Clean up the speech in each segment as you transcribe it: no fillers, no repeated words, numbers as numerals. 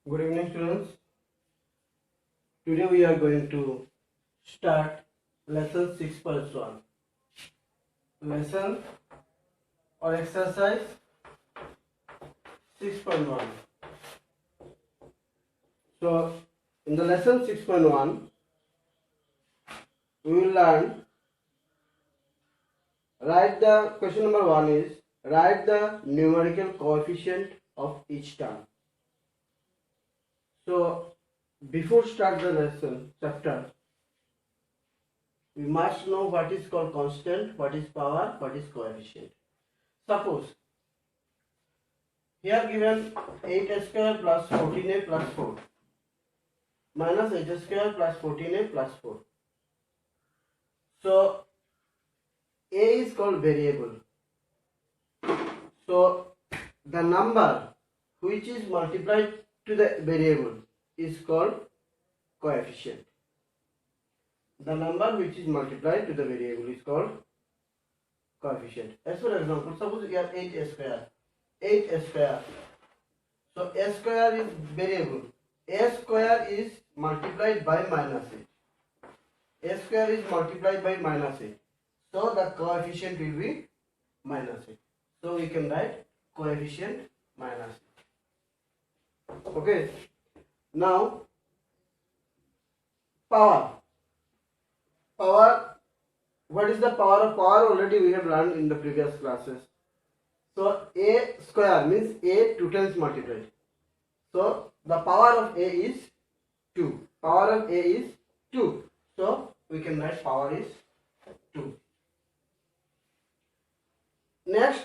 Good evening, students. Today we are going to start lesson 6.1. Lesson or exercise 6.1. So, in the lesson 6.1, we will learn. Write the question number 1 is write the numerical coefficient of each term. So, before start the lesson chapter, we must know what is called constant, what is power, what is coefficient. Suppose here given 8 square plus 14a plus 4 minus 8 square plus 14a plus 4. So a is called variable. So the number which is multiplied to the variable is called coefficient. The number which is multiplied to the variable is called coefficient. As for example, suppose we have 8 square. 8 square. So a square is variable. A square is multiplied by minus 8. A square is multiplied by minus 8. So the coefficient will be minus 8. So we can write coefficient minus 8. Okay. Now power. Power. What is the power of power? Already we have learned in the previous classes. So a square means a 2 times multiplied. So the power of a is 2. Power of a is 2. So we can write power is 2. Next,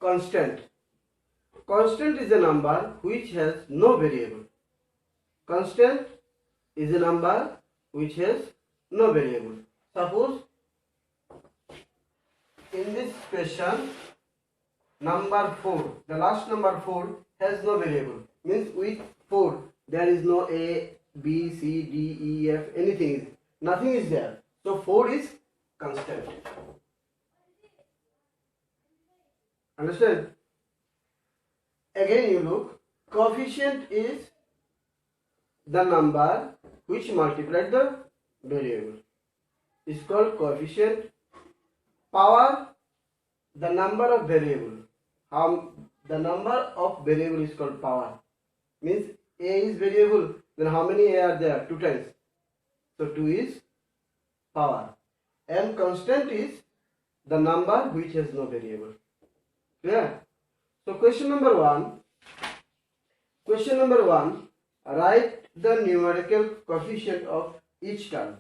constant. Constant is a number which has no variable. Constant is a number which has no variable. Suppose in this question number 4, the last number 4 has no variable. Means with 4 there is no a, b, c, d, e, f, anything. Nothing is there. So 4 is constant. Understand? Again you look, coefficient is the number which multiplied the variable. Is called coefficient. Power, the number of variable. The number of variable is called power. Means a is variable, then how many a are there? 2 times. So 2 is power. And constant is the number which has no variable. Clear? So question number 1. Question number 1. Write the numerical coefficient of each term.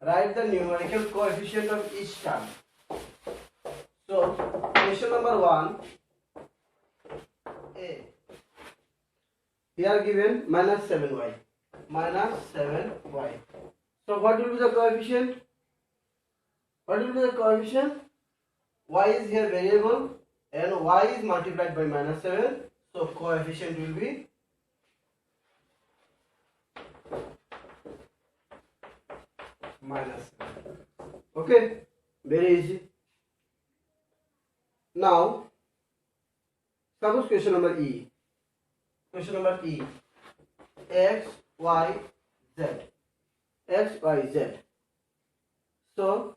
Write the numerical coefficient of each term. So question number 1. A. Here given minus 7y. Minus 7y. So what will be the coefficient? What will be the coefficient? Y is here variable and y is multiplied by minus 7. So coefficient will be minus 7. Okay, very easy. Now, suppose question number E. Question number E. X, Y, Z. X, Y, Z. So,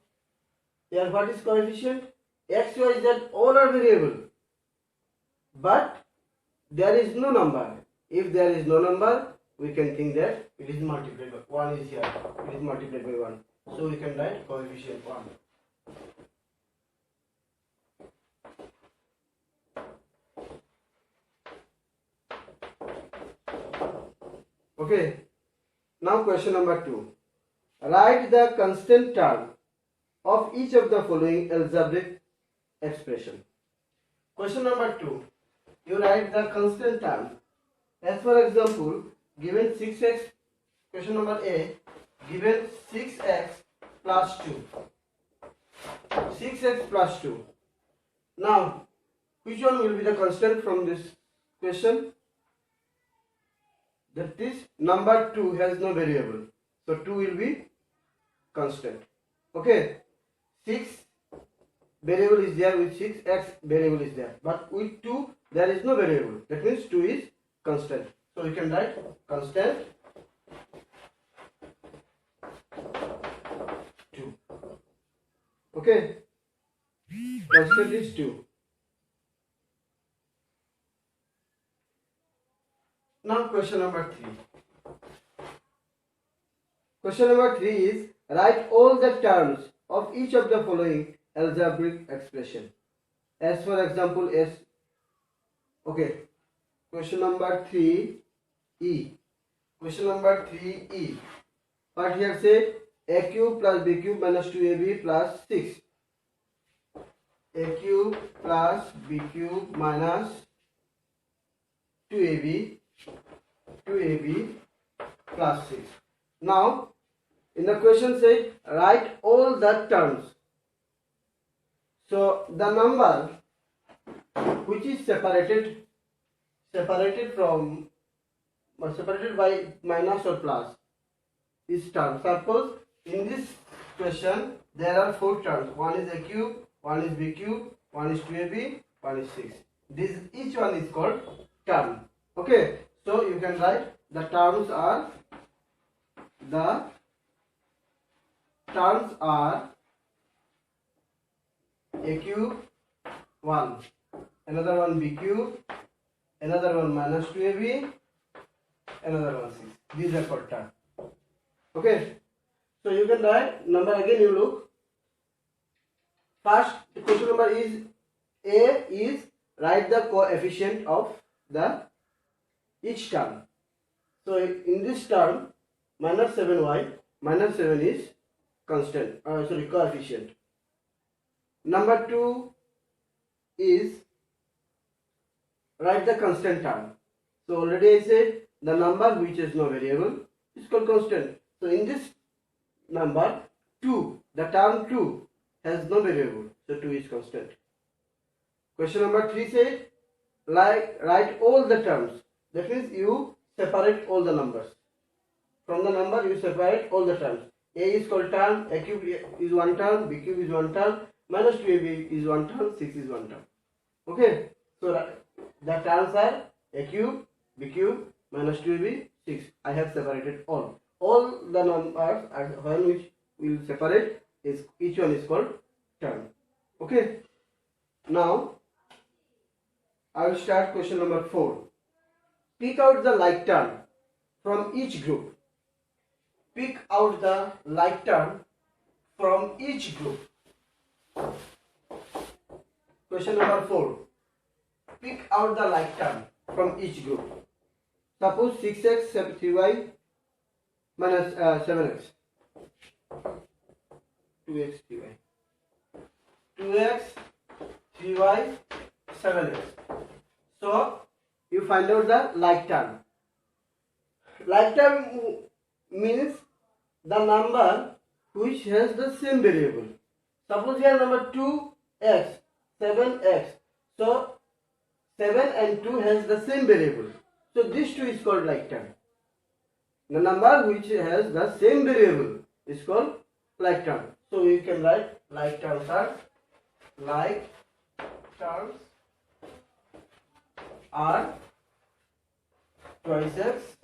here what is coefficient? X, Y, Z all are variable. But there is no number. If there is no number, we can think that it is multiplied by 1 is here. It is multiplied by 1. So we can write coefficient 1. Okay. Now question number 2. Write the constant term of each of the following algebraic expression. Question number 2. You write the constant term. As for example, given 6x, question number A, given 6x plus 2. 6x plus 2. Now, which one will be the constant from this question? That this number 2 has no variable. So 2 will be constant. Okay. 6 variable is there, with 6x variable is there. But with 2 there is no variable. That means 2 is constant. So we can write constant 2. Okay, constant is 2. Now question number 3. Question number 3 is write all the terms of each of the following algebraic expression. As for example, S. Okay. Question number 3E. Question number 3E. What here say? A cube plus B cube minus 2AB plus 6. A cube plus B cube minus 2AB plus 6. Now, in the question say write all the terms. So the number which is separated by minus or plus is term. Suppose in this question there are 4 terms. One is a cube, one is b cube, one is 2ab, one is 6. This each one is called term. Okay, so you can write the terms are a cube 1, another one b cube, another one minus 2ab, another one 6. These are called term. Okay, so you can write number again. You look. First question number is A is write the coefficient of the each term. So in this term minus 7y, minus 7 is constant, coefficient. Number 2 is write the constant term. So already I said the number which has no variable is called constant. So in this number 2, the term 2 has no variable, so 2 is constant. Question number 3 says write all the terms. That means you separate all the numbers. From the number you separate all the terms. A is called term, a cube is one term, b cube is one term, minus 2ab is one term, 6 is one term. Okay, so the terms are a cube, b cube, minus 2ab, 6. I have separated all. All the numbers when which we will separate is each one is called term. Okay, now I will start question number 4. Pick out the like term from each group. Pick out the like term from each group. Question number 4. Pick out the like term from each group. Suppose 6x 3y minus 7x. 2x 3y. 2x 3y 7x. So you find out the like term. Like term means the number which has the same variable. Suppose here number 2x, 7x. So 7 and 2 has the same variable. So this 2 is called like term. The number which has the same variable is called like term. So you can write like terms are twice x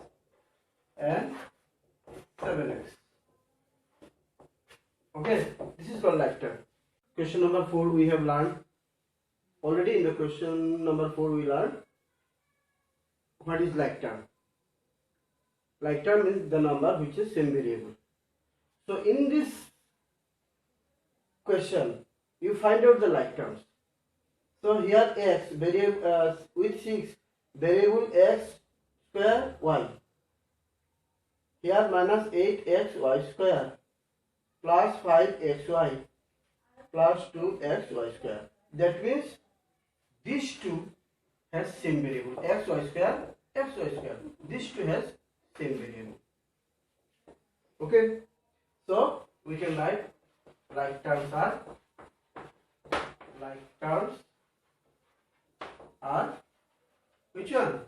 and 7x. Okay, this is called like term. Question number 4 we have learned. Already in the question number 4 we learned what is like term. Like term is the number which is same variable. So in this question you find out the like terms. So here x variable with 6 variable x square y. Here minus 8xy square plus 5xy plus 2xy square. That means these two has same variable xy square. These two has same variable. Okay, so we can write like terms are which one?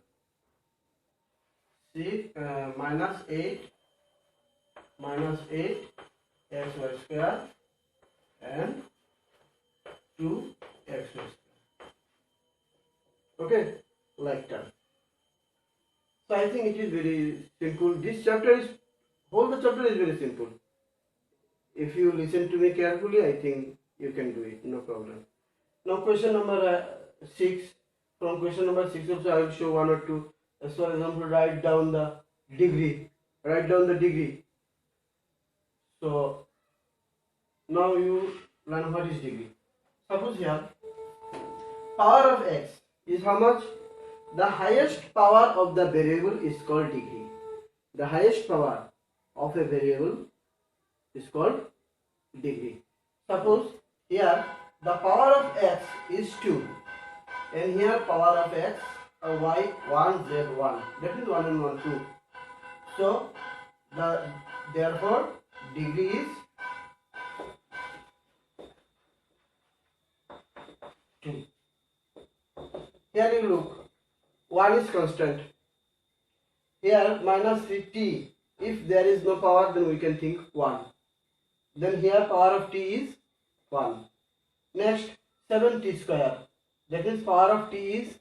See, minus 8 xy square and 2xy square. Okay, like term. So I think it is very simple. This chapter is, whole the chapter is very simple. If you listen to me carefully, I think you can do it, no problem. Now question number 6. From question number 6 also I will show one or two. As for example, write down the degree. Write down the degree. So now you learn what is degree. Suppose here power of x is how much? The highest power of the variable is called degree. The highest power of a variable is called degree. Suppose here the power of x is 2 and here power of x y 1 z 1, that is 1 and 1 2. So therefore degree is 2. Here you look, 1 is constant. Here minus 3t, if there is no power then we can think 1. Then here power of t is 1. Next 7t square, that is power of t is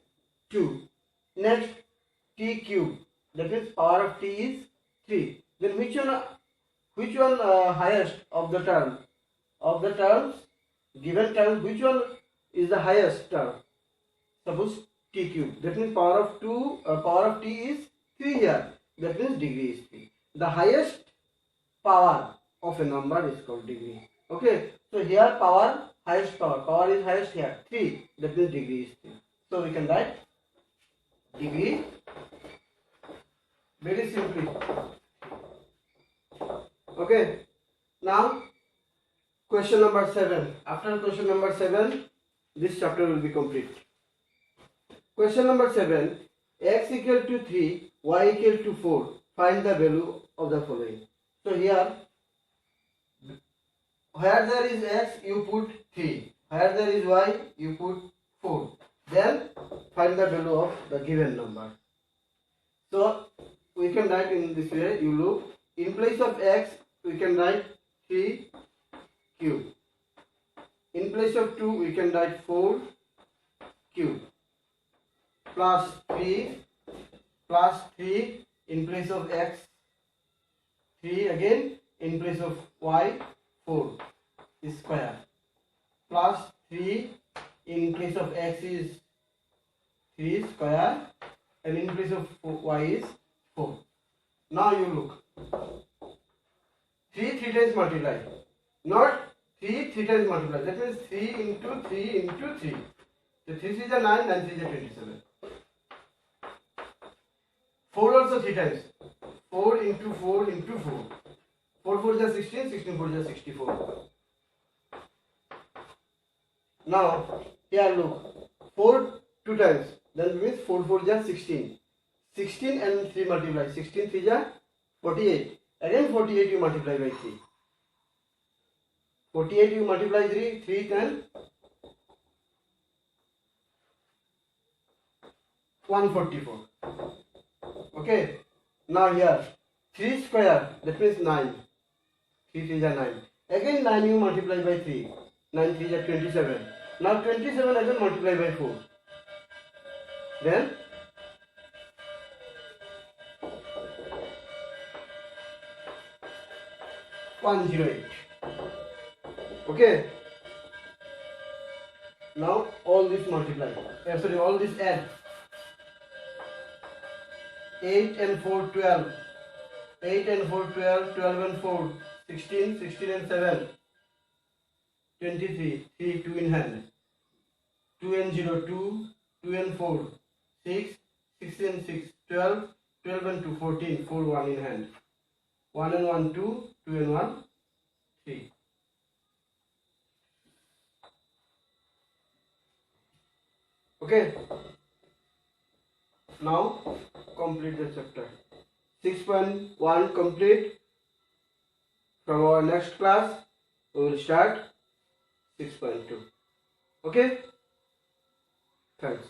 2. Next t cube, that is power of t is 3. Then which one highest of the term? Of the terms, given terms, which one is the highest term? Suppose t cube, that means power of t is 3 here, that means degree is 3. The highest power of a number is called degree. Okay, so here highest power is highest here 3, that means degree is 3. So we can write degree very simply. Okay, now question number 7. After question number 7, this chapter will be complete. Question number 7. X equal to 3, y equal to 4. Find the value of the following. So here, where there is x, you put 3. Where there is y, you put 4. Then find the value of the given number. So we can write in this way. You look, in place of x, we can write 3 cube. In place of 2, we can write 4 cube. Plus 3 in place of x, 3 again, in place of y, 4 is square. Plus 3 in place of x is 3 square and in place of y is 4. Now you look, 3 times multiply, not 3 times multiply, that means 3 into 3 into 3. So 3 is a 9, 9 is a 27. 4 also 3 times, 4 into 4 into 4. 4 4 is 16, 16 4 is 64. Now here look, 4 2 times, then means 4 4 is 16. 16 and 3 multiply, 16 3 is 48. Again 48 you multiply by 3. 48 you multiply 3, 3 then 144. Okay, now here 3 square, that means 9. 3 3 is 9. Again 9 you multiply by 3. 9 3 is 27. Now 27 again multiply by 4. Then 108. Okay. Now all this multiply. Sorry, all this add. 8 and 4 12. 8 and 4 12. 12 and 4 16. 16 and 7 23. 3 2 in hand. 2 and 0 2. 2 and 4 6. 6 and 6 12. 12 and 2 14. 4 1 in hand. 1 and 1 2. 2 and 1 3. Okay. Now complete the chapter. 6.1 complete. From our next class we will start 6.2. Okay. Thanks.